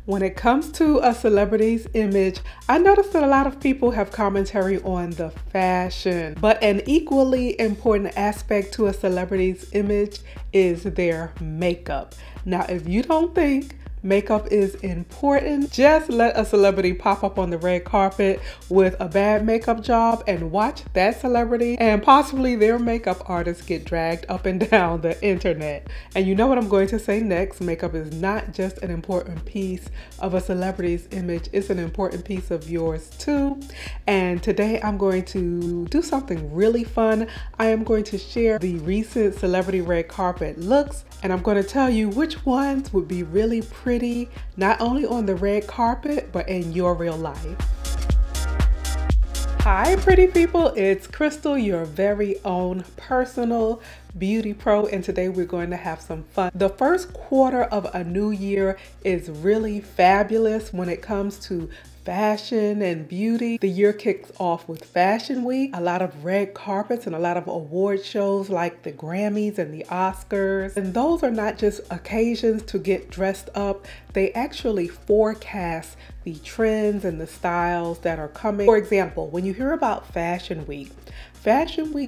When it comes to a celebrity's image, I noticed that a lot of people have commentary on the fashion, but an equally important aspect to a celebrity's image is their makeup. Now, if you don't think makeup is important, just let a celebrity pop up on the red carpet with a bad makeup job and watch that celebrity and possibly their makeup artist get dragged up and down the internet. And you know what I'm going to say next. Makeup is not just an important piece of a celebrity's image, it's an important piece of yours too. And today I'm going to do something really fun. I am going to share the recent celebrity red carpet looks, and I'm going to tell you which ones would be really pretty, not only on the red carpet, but in your real life. Hi pretty people, it's Crystal, your very own personal beauty pro, and today we're going to have some fun. The first quarter of a new year is really fabulous when it comes to fashion and beauty. The year kicks off with Fashion Week, a lot of red carpets and a lot of award shows like the Grammys and the Oscars. And those are not just occasions to get dressed up, they actually forecast the trends and the styles that are coming. For example, when you hear about Fashion Week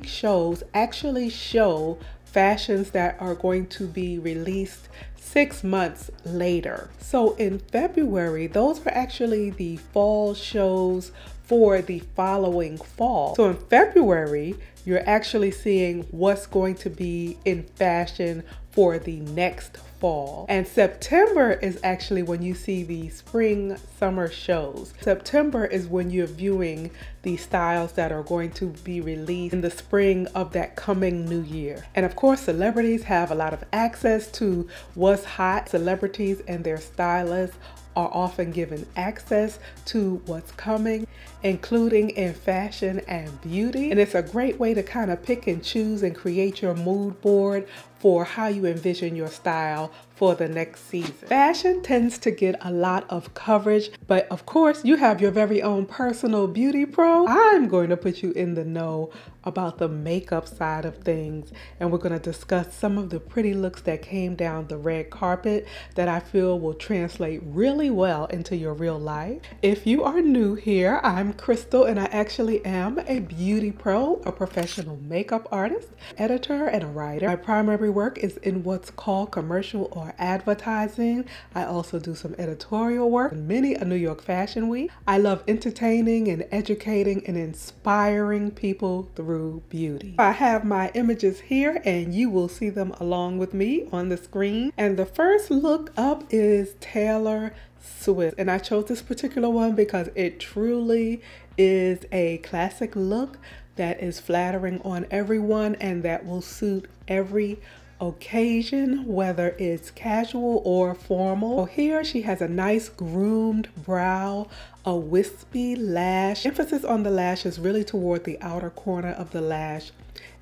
shows actually show fashions that are going to be released 6 months later. So in February, those are actually the fall shows for the following fall. So in February, you're actually seeing what's going to be in fashion for the next fall. And September is actually when you see the spring summer shows. September is when you're viewing the styles that are going to be released in the spring of that coming new year. And of course, celebrities have a lot of access to what's hot. Celebrities and their stylists are often given access to what's coming, including in fashion and beauty. And it's a great way to kind of pick and choose and create your mood board for how you envision your style for the next season. Fashion tends to get a lot of coverage, but of course you have your very own personal beauty pro. I'm going to put you in the know about the makeup side of things, and we're going to discuss some of the pretty looks that came down the red carpet that I feel will translate really well into your real life. If you are new here, I'm Crystal, and I actually am a beauty pro, a professional makeup artist, editor, and a writer. My primary work is in what's called commercial or advertising. I also do some editorial work in many a New York Fashion Week. I love entertaining and educating and inspiring people through beauty. I have my images here and you will see them along with me on the screen. And the first look up is Taylor Swift. And I chose this particular one because it truly is a classic look that is flattering on everyone and that will suit every occasion, whether it's casual or formal. So here she has a nice groomed brow, a wispy lash. Emphasis on the lash is really toward the outer corner of the lash,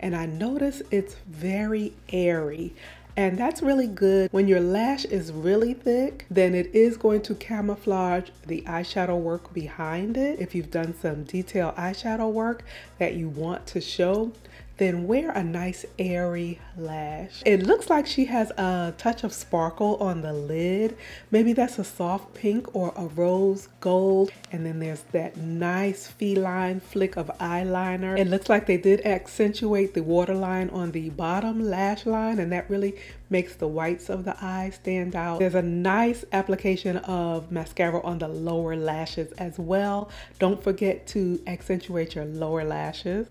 and I notice it's very airy. And that's really good. When your lash is really thick, then it is going to camouflage the eyeshadow work behind it. If you've done some detailed eyeshadow work that you want to show, then wear a nice airy lash. It looks like she has a touch of sparkle on the lid. Maybe that's a soft pink or a rose gold. And then there's that nice feline flick of eyeliner. It looks like they did accentuate the waterline on the bottom lash line, and that really makes the whites of the eye stand out. There's a nice application of mascara on the lower lashes as well. Don't forget to accentuate your lower lashes.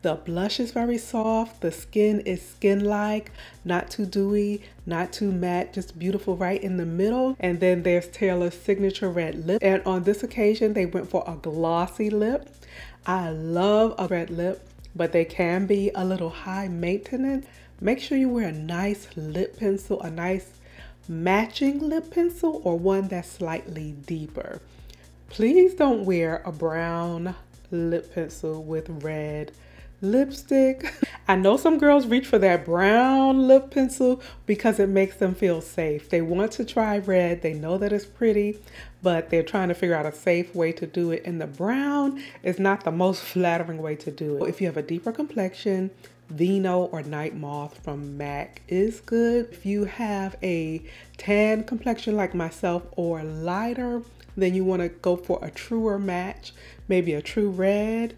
The blush is very soft. The skin is skin-like, not too dewy, not too matte, just beautiful right in the middle. And then there's Taylor's signature red lip. And on this occasion, they went for a glossy lip. I love a red lip, but they can be a little high maintenance. Make sure you wear a nice lip pencil, a nice matching lip pencil, or one that's slightly deeper. Please don't wear a brown lip pencil with red lipstick. I know some girls reach for that brown lip pencil because it makes them feel safe. They want to try red, they know that it's pretty, but they're trying to figure out a safe way to do it, and the brown is not the most flattering way to do it. If you have a deeper complexion, Vino or Night Moth from MAC is good. If you have a tan complexion like myself or lighter, then you want to go for a truer match, maybe a True Red.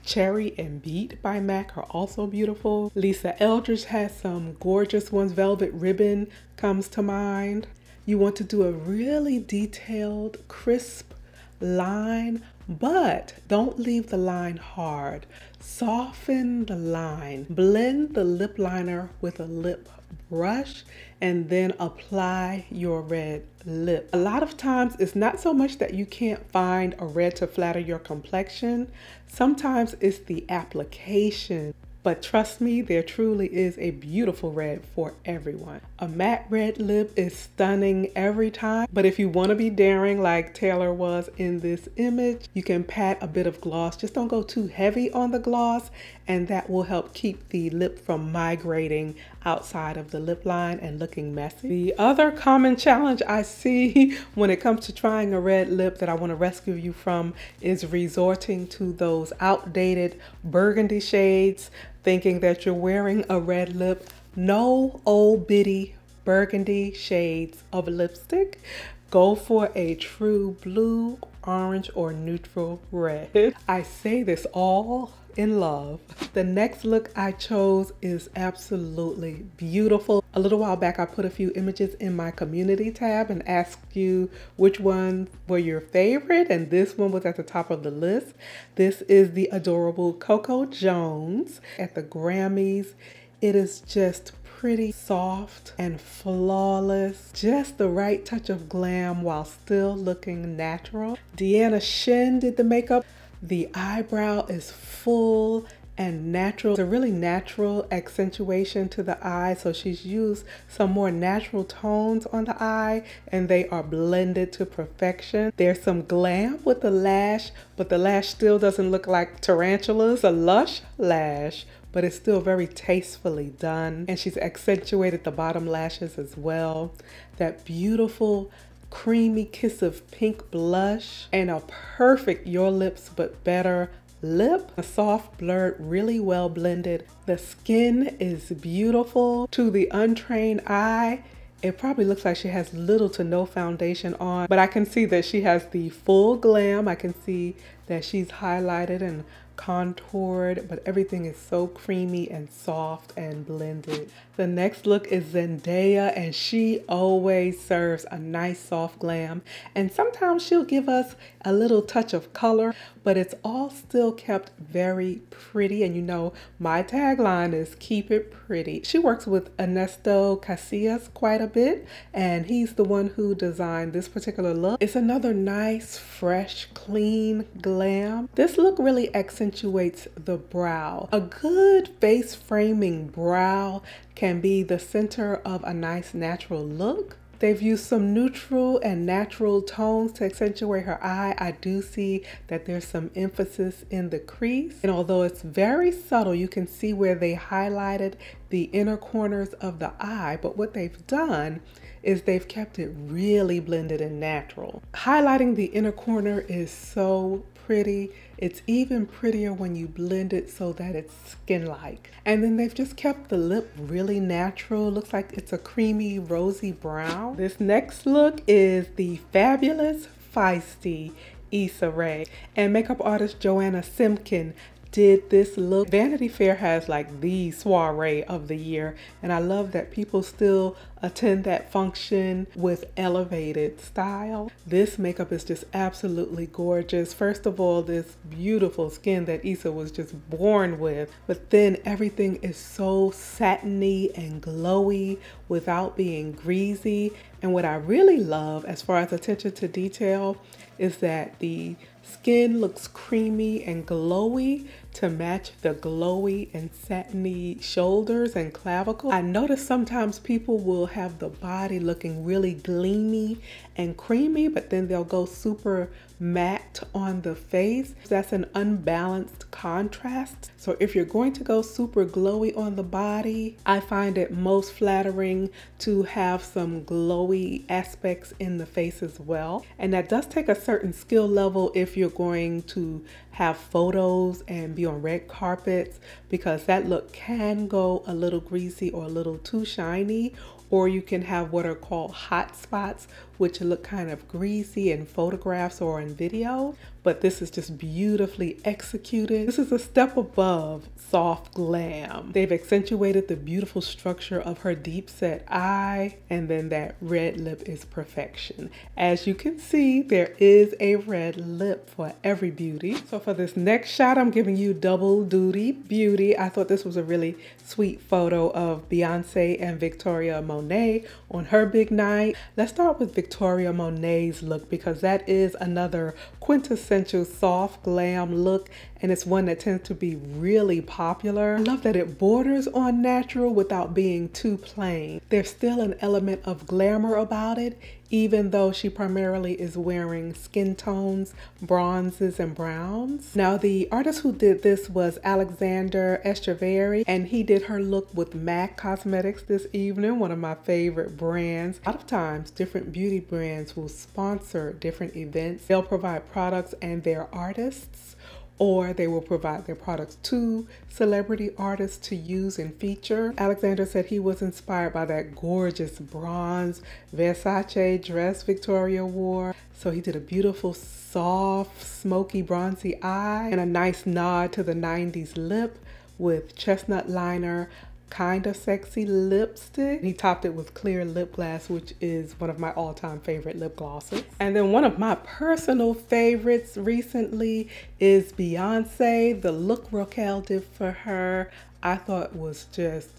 Cherry and Beat by MAC are also beautiful. Lisa Eldridge has some gorgeous ones. Velvet Ribbon comes to mind. You want to do a really detailed, crisp line, but don't leave the line hard. Soften the line. Blend the lip liner with a lip brush and then apply your red lip. A lot of times it's not so much that you can't find a red to flatter your complexion. Sometimes it's the application. But trust me, there truly is a beautiful red for everyone. A matte red lip is stunning every time, but if you want to be daring like Taylor was in this image, you can pat a bit of gloss. Just don't go too heavy on the gloss, and that will help keep the lip from migrating outside of the lip line and looking messy. The other common challenge I see when it comes to trying a red lip that I want to rescue you from is resorting to those outdated burgundy shades, thinking that you're wearing a red lip. No old bitty burgundy shades of lipstick. Go for a true blue, orange, or neutral red. I say this all in love. The next look I chose is absolutely beautiful. A little while back I put a few images in my community tab and asked you which ones were your favorite, and this one was at the top of the list. This is the adorable Coco Jones at the Grammys. It is just pretty soft and flawless, just the right touch of glam while still looking natural. Deanna Shin did the makeup. The eyebrow is full and natural. It's a really natural accentuation to the eye, so she's used some more natural tones on the eye and they are blended to perfection. There's some glam with the lash, but the lash still doesn't look like tarantulas. A lush lash, but it's still very tastefully done, and she's accentuated the bottom lashes as well. That beautiful creamy kiss of pink blush and a perfect Your Lips But Better lip. A soft blurred, really well blended. The skin is beautiful. To the untrained eye, it probably looks like she has little to no foundation on, but I can see that she has the full glam. I can see that she's highlighted and contoured, but everything is so creamy and soft and blended. The next look is Zendaya, and she always serves a nice soft glam, and sometimes she'll give us a little touch of color, but it's all still kept very pretty. And you know my tagline is keep it pretty. She works with Ernesto Casillas quite a bit, and he's the one who designed this particular look. It's another nice, fresh, clean glam. This look really accentuates the brow. A good face framing brow can be the center of a nice natural look. They've used some neutral and natural tones to accentuate her eye. I do see that there's some emphasis in the crease, and although it's very subtle, you can see where they highlighted the inner corners of the eye, but what they've done is they've kept it really blended and natural. Highlighting the inner corner is so pretty. It's even prettier when you blend it so that it's skin-like. And then they've just kept the lip really natural. Looks like it's a creamy rosy brown. This next look is the fabulous, feisty Issa Rae, and makeup artist Joanna Simkin did this look. Vanity Fair has like the soiree of the year, and I love that people still attend that function with elevated style. This makeup is just absolutely gorgeous. First of all, this beautiful skin that Issa was just born with, but then everything is so satiny and glowy without being greasy. And what I really love as far as attention to detail is that the skin looks creamy and glowy to match the glowy and satiny shoulders and clavicle. I notice sometimes people will have the body looking really gleamy and creamy, but then they'll go super matte on the face. That's an unbalanced contrast. So if you're going to go super glowy on the body, I find it most flattering to have some glowy aspects in the face as well. And that does take a certain skill level if you're going to have photos and be be on red carpets because that look can go a little greasy or a little too shiny, or you can have what are called hot spots, which look kind of greasy in photographs or in video, but this is just beautifully executed. This is a step above soft glam. They've accentuated the beautiful structure of her deep set eye, and then that red lip is perfection. As you can see, there is a red lip for every beauty. So for this next shot, I'm giving you double duty beauty. I thought this was a really sweet photo of Beyonce and Victoria Monet on her big night. Let's start with Victoria Monet's look because that is another quintessential soft glam look, and it's one that tends to be really popular. I love that it borders on natural without being too plain. There's still an element of glamour about it, even though she primarily is wearing skin tones, bronzes, and browns. Now, the artist who did this was Alexander Estee, and he did her look with MAC Cosmetics this evening, one of my favorite brands. A lot of times, different beauty brands will sponsor different events. They'll provide products and their artists, or they will provide their products to celebrity artists to use and feature. Alexander said he was inspired by that gorgeous bronze Versace dress Victoria wore. So he did a beautiful, soft, smoky, bronzy eye and a nice nod to the 90s lip with chestnut liner, kind of sexy lipstick. He topped it with clear lip gloss, which is one of my all-time favorite lip glosses. And then one of my personal favorites recently is Beyonce. The look Raquel did for her, I thought was just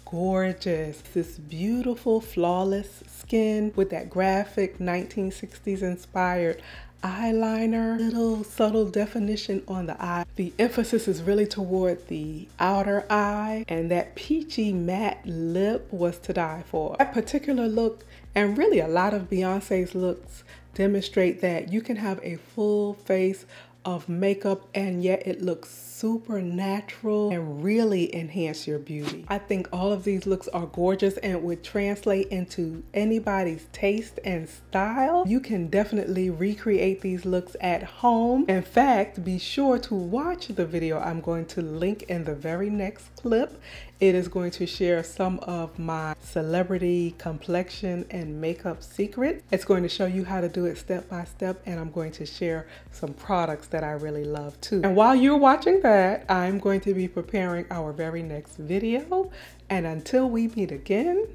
gorgeous. This beautiful, flawless skin with that graphic 1960s inspired eyeliner, little subtle definition on the eye. The emphasis is really toward the outer eye, and that peachy matte lip was to die for. That particular look, and really a lot of Beyonce's looks, demonstrate that you can have a full face of makeup and yet it looks super natural and really enhance your beauty. I think all of these looks are gorgeous and would translate into anybody's taste and style. You can definitely recreate these looks at home. In fact, be sure to watch the video I'm going to link in the very next clip. It is going to share some of my celebrity complexion and makeup secrets. It's going to show you how to do it step by step, and I'm going to share some products that I really love too. And while you're watching that, I'm going to be preparing our very next video. And until we meet again,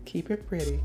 keep it pretty.